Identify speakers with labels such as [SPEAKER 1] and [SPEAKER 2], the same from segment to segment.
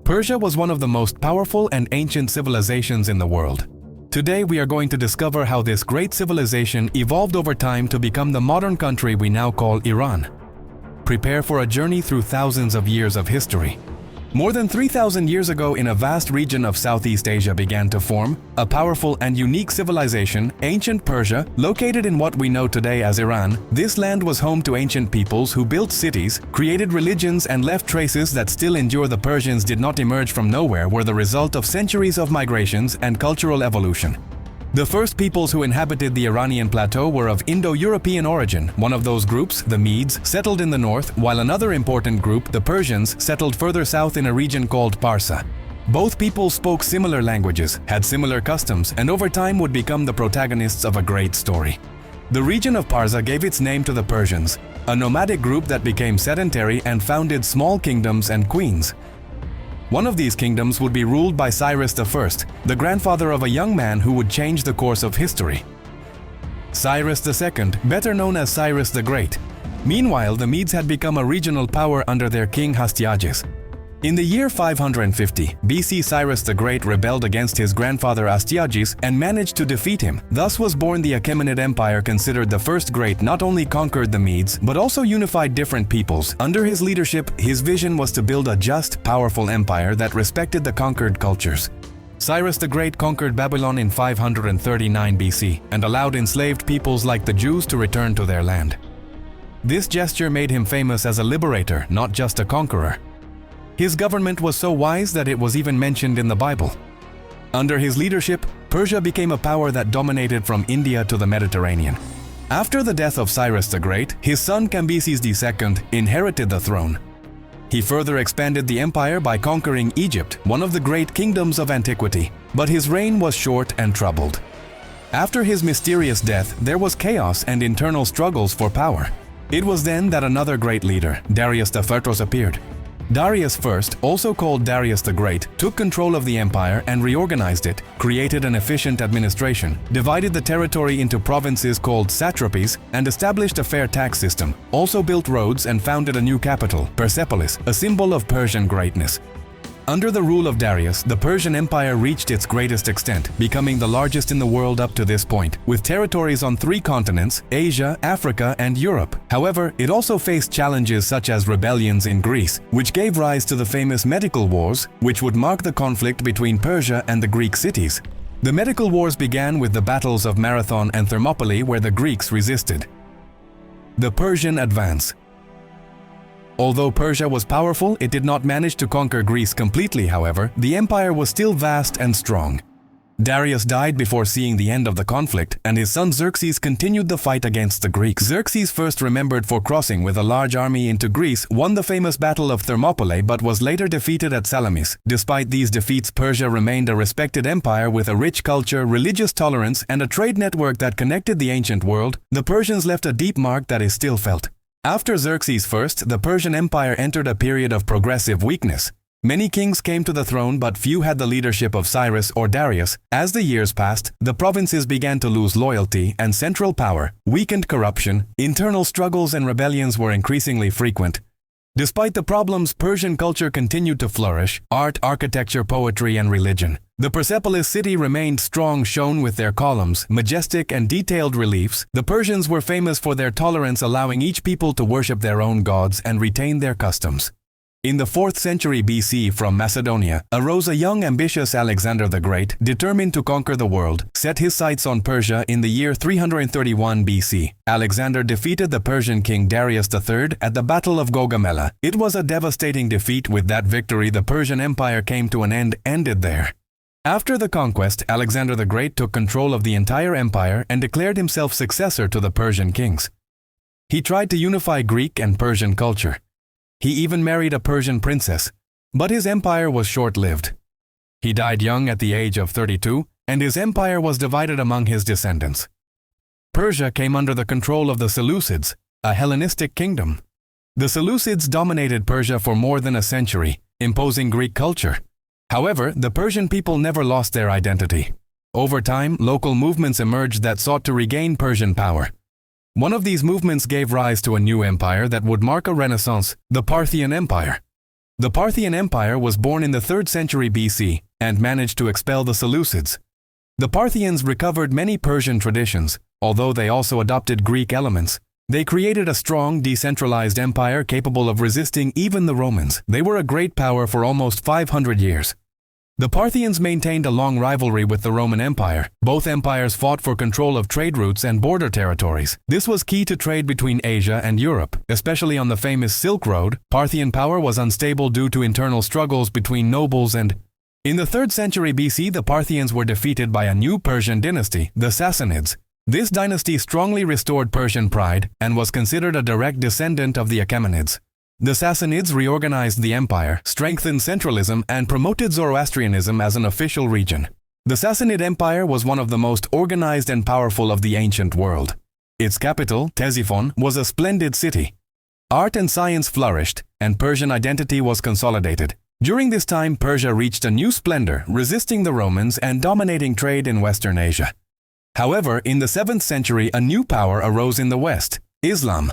[SPEAKER 1] Persia was one of the most powerful and ancient civilizations in the world. Today we are going to discover how this great civilization evolved over time to become the modern country we now call Iran. Prepare for a journey through thousands of years of history. More than 3,000 years ago, in a vast region of Southeast Asia began to form a powerful and unique civilization, ancient Persia, located in what we know today as Iran. This land was home to ancient peoples who built cities, created religions, and left traces that still endure. The Persians did not emerge from nowhere, were the result of centuries of migrations and cultural evolution. The first peoples who inhabited the Iranian plateau were of Indo-European origin. One of those groups, the Medes, settled in the north, while another important group, the Persians, settled further south in a region called Persia. Both peoples spoke similar languages, had similar customs, and over time would become the protagonists of a great story. The region of Persia gave its name to the Persians, a nomadic group that became sedentary and founded small kingdoms and queens. One of these kingdoms would be ruled by Cyrus I, the grandfather of a young man who would change the course of history. Cyrus II, better known as Cyrus the Great. Meanwhile, the Medes had become a regional power under their king Astyages. In the year 550 BC, Cyrus the Great rebelled against his grandfather Astyages and managed to defeat him. Thus was born the Achaemenid Empire, considered the first great. Not only conquered the Medes, but also unified different peoples. Under his leadership, his vision was to build a just, powerful empire that respected the conquered cultures. Cyrus the Great conquered Babylon in 539 BC and allowed enslaved peoples like the Jews to return to their land. This gesture made him famous as a liberator, not just a conqueror. His government was so wise that it was even mentioned in the Bible. Under his leadership, Persia became a power that dominated from India to the Mediterranean. After the death of Cyrus the Great, his son Cambyses II inherited the throne. He further expanded the empire by conquering Egypt, one of the great kingdoms of antiquity. But his reign was short and troubled. After his mysterious death, there was chaos and internal struggles for power. It was then that another great leader, Darius the First, appeared. Darius I, also called Darius the Great, took control of the empire and reorganized it, created an efficient administration, divided the territory into provinces called satrapies, and established a fair tax system. Also built roads and founded a new capital, Persepolis, a symbol of Persian greatness. Under the rule of Darius, the Persian Empire reached its greatest extent, becoming the largest in the world up to this point, with territories on 3 continents: Asia, Africa, and Europe. However, it also faced challenges such as rebellions in Greece, which gave rise to the famous Medical Wars, which would mark the conflict between Persia and the Greek cities. The Medical Wars began with the battles of Marathon and Thermopylae, where the Greeks resisted. The Persian advance. Although Persia was powerful, it did not manage to conquer Greece completely. However, the empire was still vast and strong. Darius died before seeing the end of the conflict, and his son Xerxes continued the fight against the Greeks. Xerxes, first remembered for crossing with a large army into Greece, won the famous Battle of Thermopylae but was later defeated at Salamis. Despite these defeats, Persia remained a respected empire with a rich culture, religious tolerance, and a trade network that connected the ancient world. The Persians left a deep mark that is still felt. After Xerxes I, the Persian Empire entered a period of progressive weakness. Many kings came to the throne, but few had the leadership of Cyrus or Darius. As the years passed, the provinces began to lose loyalty and central power, weakened corruption, internal struggles and rebellions were increasingly frequent. Despite the problems, Persian culture continued to flourish: art, architecture, poetry, and religion. The Persepolis city remained strong, shown with their columns, majestic and detailed reliefs. The Persians were famous for their tolerance, allowing each people to worship their own gods and retain their customs. In the 4th century BC, from Macedonia, arose a young, ambitious Alexander the Great, determined to conquer the world. Set his sights on Persia in the year 331 BC. Alexander defeated the Persian king Darius III at the Battle of Gaugamela. It was a devastating defeat. With that victory, the Persian Empire came to an end, ended there. After the conquest, Alexander the Great took control of the entire empire and declared himself successor to the Persian kings. He tried to unify Greek and Persian culture. He even married a Persian princess, but his empire was short-lived. He died young at the age of 32, and his empire was divided among his descendants. Persia came under the control of the Seleucids, a Hellenistic kingdom. The Seleucids dominated Persia for more than a century, imposing Greek culture. However, the Persian people never lost their identity. Over time, local movements emerged that sought to regain Persian power. One of these movements gave rise to a new empire that would mark a renaissance: the Parthian Empire. The Parthian Empire was born in the 3rd century BC and managed to expel the Seleucids. The Parthians recovered many Persian traditions, although they also adopted Greek elements. They created a strong, decentralized empire capable of resisting even the Romans. They were a great power for almost 500 years. The Parthians maintained a long rivalry with the Roman Empire. Both empires fought for control of trade routes and border territories. This was key to trade between Asia and Europe, especially on the famous Silk Road. Parthian power was unstable due to internal struggles between nobles and... In the 3rd century BC, the Parthians were defeated by a new Persian dynasty, the Sassanids. This dynasty strongly restored Persian pride and was considered a direct descendant of the Achaemenids. The Sassanids reorganized the empire, strengthened centralism, and promoted Zoroastrianism as an official region. The Sassanid Empire was one of the most organized and powerful of the ancient world. Its capital, Ctesiphon, was a splendid city. Art and science flourished, and Persian identity was consolidated. During this time, Persia reached a new splendor, resisting the Romans and dominating trade in Western Asia. However, in the 7th century, a new power arose in the West, Islam.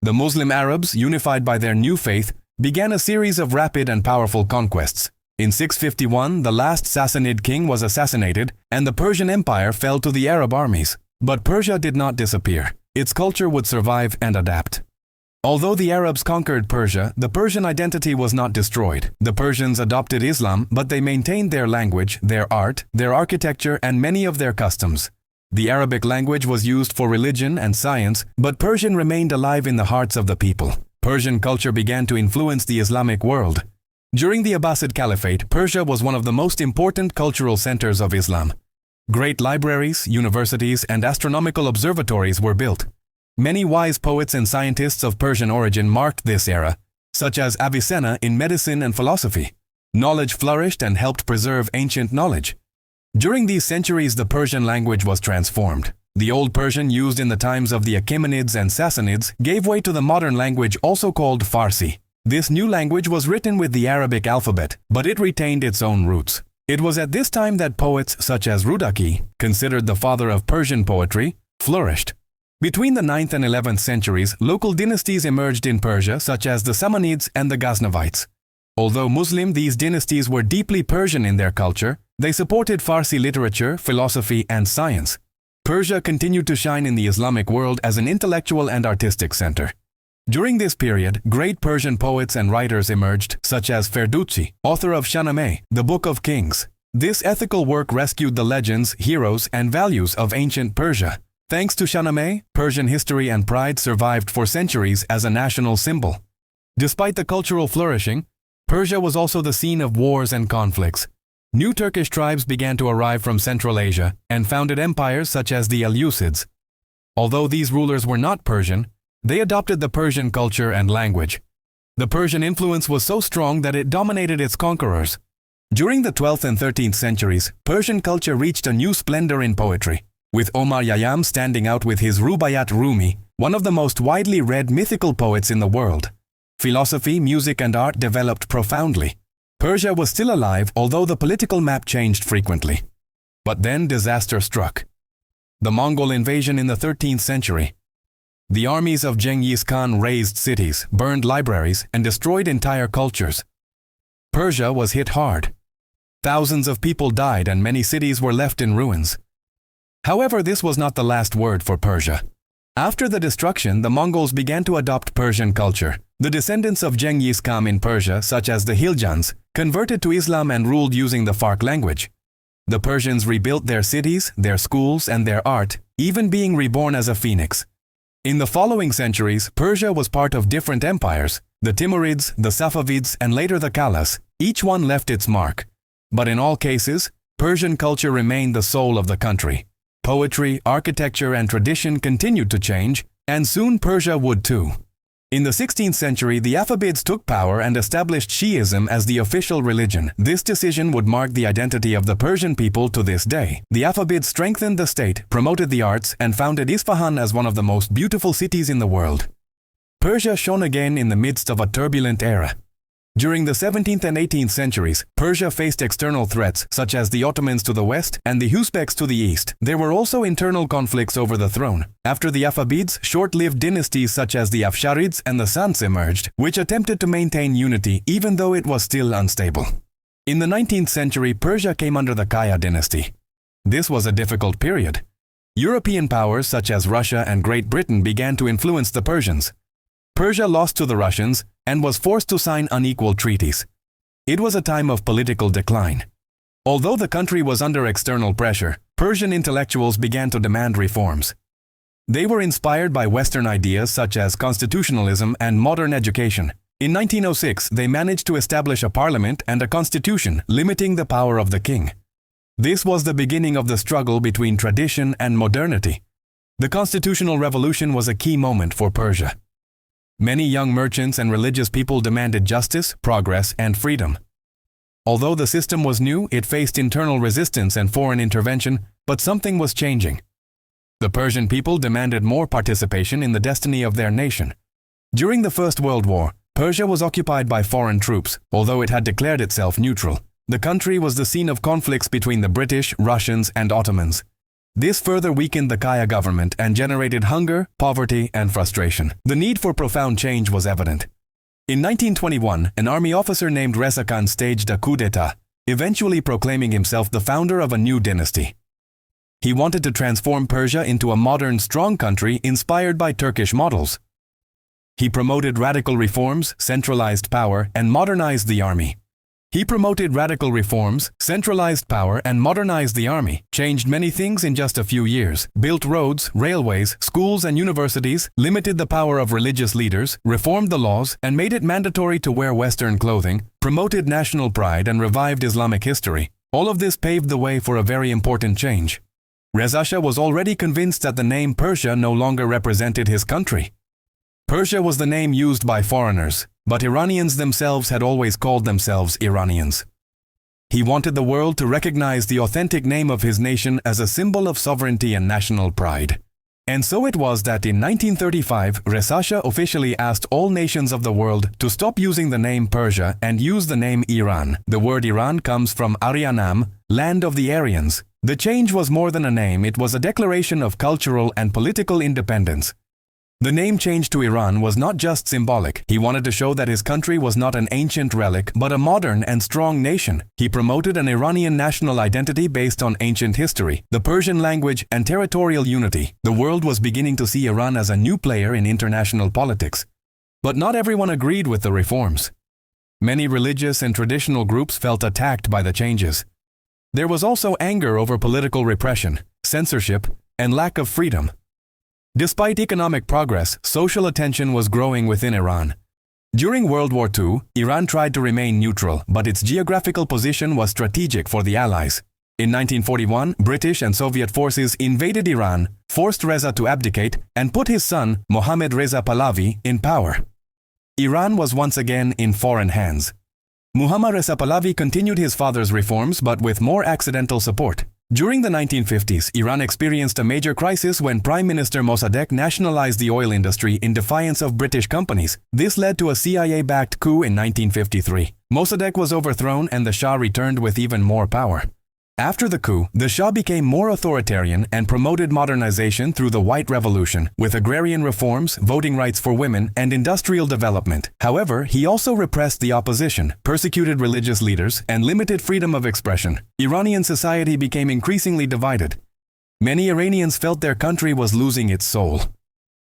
[SPEAKER 1] The Muslim Arabs, unified by their new faith, began a series of rapid and powerful conquests. In 651, the last Sassanid king was assassinated, and the Persian Empire fell to the Arab armies. But Persia did not disappear. Its culture would survive and adapt. Although the Arabs conquered Persia, the Persian identity was not destroyed. The Persians adopted Islam, but they maintained their language, their art, their architecture, and many of their customs. The Arabic language was used for religion and science, but Persian remained alive in the hearts of the people. Persian culture began to influence the Islamic world. During the Abbasid Caliphate, Persia was one of the most important cultural centers of Islam. Great libraries, universities, and astronomical observatories were built. Many wise poets and scientists of Persian origin marked this era, such as Avicenna in medicine and philosophy. Knowledge flourished and helped preserve ancient knowledge. During these centuries, the Persian language was transformed. The Old Persian used in the times of the Achaemenids and Sassanids gave way to the modern language also called Farsi. This new language was written with the Arabic alphabet, but it retained its own roots. It was at this time that poets such as Rudaki, considered the father of Persian poetry, flourished. Between the 9th and 11th centuries, local dynasties emerged in Persia such as the Samanids and the Ghaznavites. Although Muslim, these dynasties were deeply Persian in their culture. They supported Farsi literature, philosophy, and science. Persia continued to shine in the Islamic world as an intellectual and artistic center. During this period, great Persian poets and writers emerged, such as Ferdowsi, author of Shahnameh, the Book of Kings. This ethical work rescued the legends, heroes, and values of ancient Persia. Thanks to Shahnameh, Persian history and pride survived for centuries as a national symbol. Despite the cultural flourishing, Persia was also the scene of wars and conflicts. New Turkish tribes began to arrive from Central Asia and founded empires such as the Seleucids. Although these rulers were not Persian, they adopted the Persian culture and language. The Persian influence was so strong that it dominated its conquerors. During the 12th and 13th centuries, Persian culture reached a new splendor in poetry, with Omar Khayyam standing out with his Rubaiyat Rumi, one of the most widely read mythical poets in the world. Philosophy, music, and art developed profoundly. Persia was still alive, although the political map changed frequently. But then disaster struck. The Mongol invasion in the 13th century. The armies of Genghis Khan razed cities, burned libraries, and destroyed entire cultures. Persia was hit hard. Thousands of people died and many cities were left in ruins. However, this was not the last word for Persia. After the destruction, the Mongols began to adopt Persian culture. The descendants of Genghis Khan in Persia, such as the Hiljans, converted to Islam and ruled using the Fark language. The Persians rebuilt their cities, their schools, and their art, even being reborn as a phoenix. In the following centuries, Persia was part of different empires, the Timurids, the Safavids, and later the Khalas. Each one left its mark. But in all cases, Persian culture remained the soul of the country. Poetry, architecture, and tradition continued to change, and soon Persia would too. In the 16th century, the Safavids took power and established Shi'ism as the official religion. This decision would mark the identity of the Persian people to this day. The Safavids strengthened the state, promoted the arts, and founded Isfahan as one of the most beautiful cities in the world. Persia shone again in the midst of a turbulent era. During the 17th and 18th centuries, Persia faced external threats such as the Ottomans to the west and the Uzbeks to the east. There were also internal conflicts over the throne. After the Afabids, short-lived dynasties such as the Afsharids and the Sans emerged, which attempted to maintain unity even though it was still unstable. In the 19th century, Persia came under the Kaya dynasty. This was a difficult period. European powers such as Russia and Great Britain began to influence the Persians. Persia lost to the Russians and was forced to sign unequal treaties. It was a time of political decline. Although the country was under external pressure, Persian intellectuals began to demand reforms. They were inspired by Western ideas such as constitutionalism and modern education. In 1906, they managed to establish a parliament and a constitution limiting the power of the king. This was the beginning of the struggle between tradition and modernity. The constitutional revolution was a key moment for Persia. Many young merchants and religious people demanded justice, progress, and freedom. Although the system was new, it faced internal resistance and foreign intervention, but something was changing. The Persian people demanded more participation in the destiny of their nation. During the First World War, Persia was occupied by foreign troops, although it had declared itself neutral. The country was the scene of conflicts between the British, Russians, and Ottomans. This further weakened the Kaya government and generated hunger, poverty, and frustration. The need for profound change was evident. In 1921, an army officer named Reza Khan staged a coup d'etat, eventually proclaiming himself the founder of a new dynasty. He wanted to transform Persia into a modern, strong country inspired by Turkish models. He promoted radical reforms, centralized power, and modernized the army. Changed many things in just a few years, built roads, railways, schools, and universities, limited the power of religious leaders, reformed the laws, and made it mandatory to wear Western clothing, promoted national pride, and revived Islamic history. All of this paved the way for a very important change. Reza Shah was already convinced that the name Persia no longer represented his country. Persia was the name used by foreigners, but Iranians themselves had always called themselves Iranians. He wanted the world to recognize the authentic name of his nation as a symbol of sovereignty and national pride. And so it was that in 1935, Reza Shah officially asked all nations of the world to stop using the name Persia and use the name Iran. The word Iran comes from Aryanam, land of the Aryans. The change was more than a name, it was a declaration of cultural and political independence. The name change to Iran was not just symbolic. He wanted to show that his country was not an ancient relic, but a modern and strong nation. He promoted an Iranian national identity based on ancient history, the Persian language, and territorial unity. The world was beginning to see Iran as a new player in international politics. But not everyone agreed with the reforms. Many religious and traditional groups felt attacked by the changes. There was also anger over political repression, censorship, and lack of freedom. Despite economic progress, social attention was growing within Iran. During World War II, Iran tried to remain neutral, but its geographical position was strategic for the Allies. In 1941, British and Soviet forces invaded Iran, forced Reza to abdicate, and put his son, Mohammad Reza Pahlavi, in power. Iran was once again in foreign hands. Muhammad Reza Pahlavi continued his father's reforms, but with more accidental support. During the 1950s, Iran experienced a major crisis when Prime Minister Mossadegh nationalized the oil industry in defiance of British companies. This led to a CIA-backed coup in 1953. Mossadegh was overthrown and the Shah returned with even more power. After the coup, the Shah became more authoritarian and promoted modernization through the White Revolution, with agrarian reforms, voting rights for women, and industrial development. However, he also repressed the opposition, persecuted religious leaders, and limited freedom of expression. Iranian society became increasingly divided. Many Iranians felt their country was losing its soul.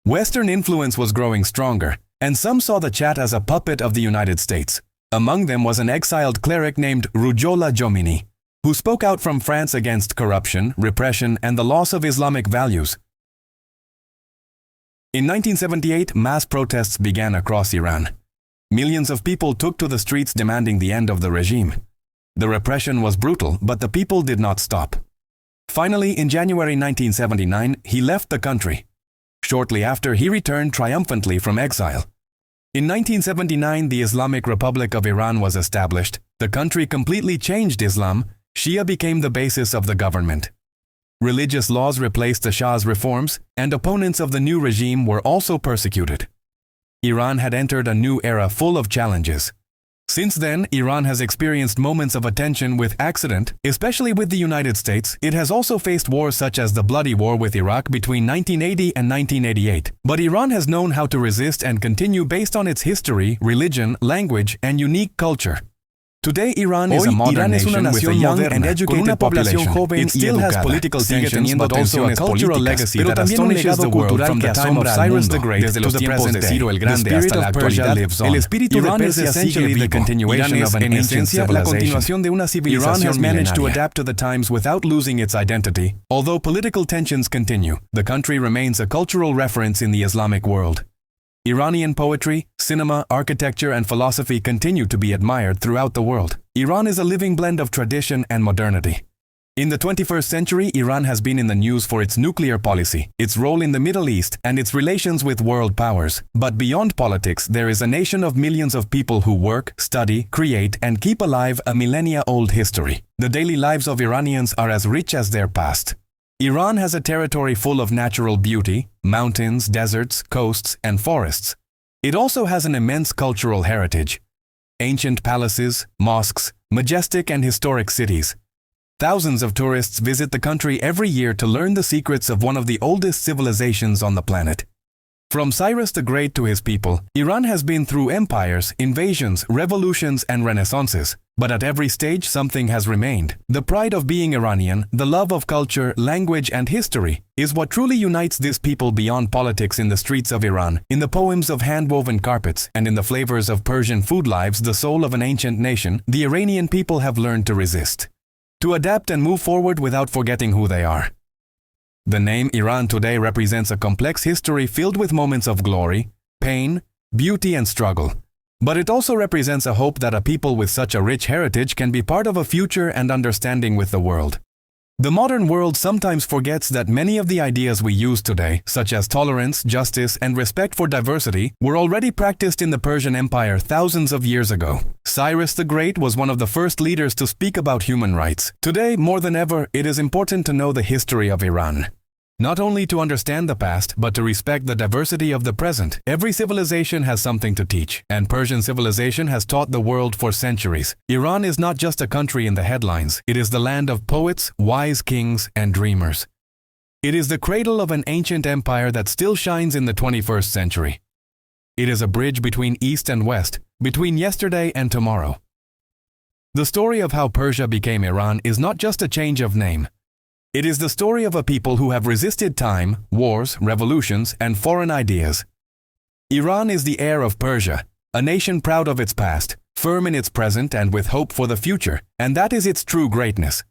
[SPEAKER 1] Western influence was growing stronger, and some saw the Chat as a puppet of the United States. Among them was an exiled cleric named Ruhollah Jomini, who spoke out from France against corruption, repression, and the loss of Islamic values. In 1978, mass protests began across Iran. Millions of people took to the streets demanding the end of the regime. The repression was brutal, but the people did not stop. Finally, in January 1979, he left the country. Shortly after, he returned triumphantly from exile. In 1979, the Islamic Republic of Iran was established. The country completely changed Islam. Shia became the basis of the government. Religious laws replaced the Shah's reforms, and opponents of the new regime were also persecuted. Iran had entered a new era full of challenges. Since then, Iran has experienced moments of attention with accident, especially with the United States. It has also faced wars such as the bloody war with Iraq between 1980 and 1988. But Iran has known how to resist and continue based on its history, religion, language, and unique culture. Today, Iran is a modern nation with a young and educated population. It still has political tensions, but also a cultural legacy that astonishes the world from the time of Cyrus the Great to the present day. The spirit of Persia lives on. Iran is essentially the continuation of an ancient civilization. Iran has managed to adapt to the times without losing its identity. Although political tensions continue, the country remains a cultural reference in the Islamic world. Iranian poetry, cinema, architecture, and philosophy continue to be admired throughout the world. Iran is a living blend of tradition and modernity. In the 21st century, Iran has been in the news for its nuclear policy, its role in the Middle East, and its relations with world powers. But beyond politics, there is a nation of millions of people who work, study, create, and keep alive a millennia-old history. The daily lives of Iranians are as rich as their past. Iran has a territory full of natural beauty, mountains, deserts, coasts, and forests. It also has an immense cultural heritage. Ancient palaces, mosques, majestic and historic cities. Thousands of tourists visit the country every year to learn the secrets of one of the oldest civilizations on the planet. From Cyrus the Great to his people, Iran has been through empires, invasions, revolutions, and renaissances. But at every stage, something has remained. The pride of being Iranian, the love of culture, language, and history, is what truly unites this people beyond politics. In the streets of Iran, in the poems of hand-woven carpets, and in the flavors of Persian food lives the soul of an ancient nation, the Iranian people have learned to resist, to adapt and move forward without forgetting who they are. The name Iran today represents a complex history filled with moments of glory, pain, beauty, and struggle. But it also represents a hope that a people with such a rich heritage can be part of a future and understanding with the world. The modern world sometimes forgets that many of the ideas we use today, such as tolerance, justice, and respect for diversity, were already practiced in the Persian Empire thousands of years ago. Cyrus the Great was one of the first leaders to speak about human rights. Today, more than ever, it is important to know the history of Iran. Not only to understand the past, but to respect the diversity of the present. Every civilization has something to teach, and Persian civilization has taught the world for centuries. Iran is not just a country in the headlines. It is the land of poets, wise kings, and dreamers. It is the cradle of an ancient empire that still shines in the 21st century. It is a bridge between East and West, between yesterday and tomorrow. The story of how Persia became Iran is not just a change of name. It is the story of a people who have resisted time, wars, revolutions, and foreign ideas. Iran is the heir of Persia, a nation proud of its past, firm in its present, and with hope for the future, and that is its true greatness.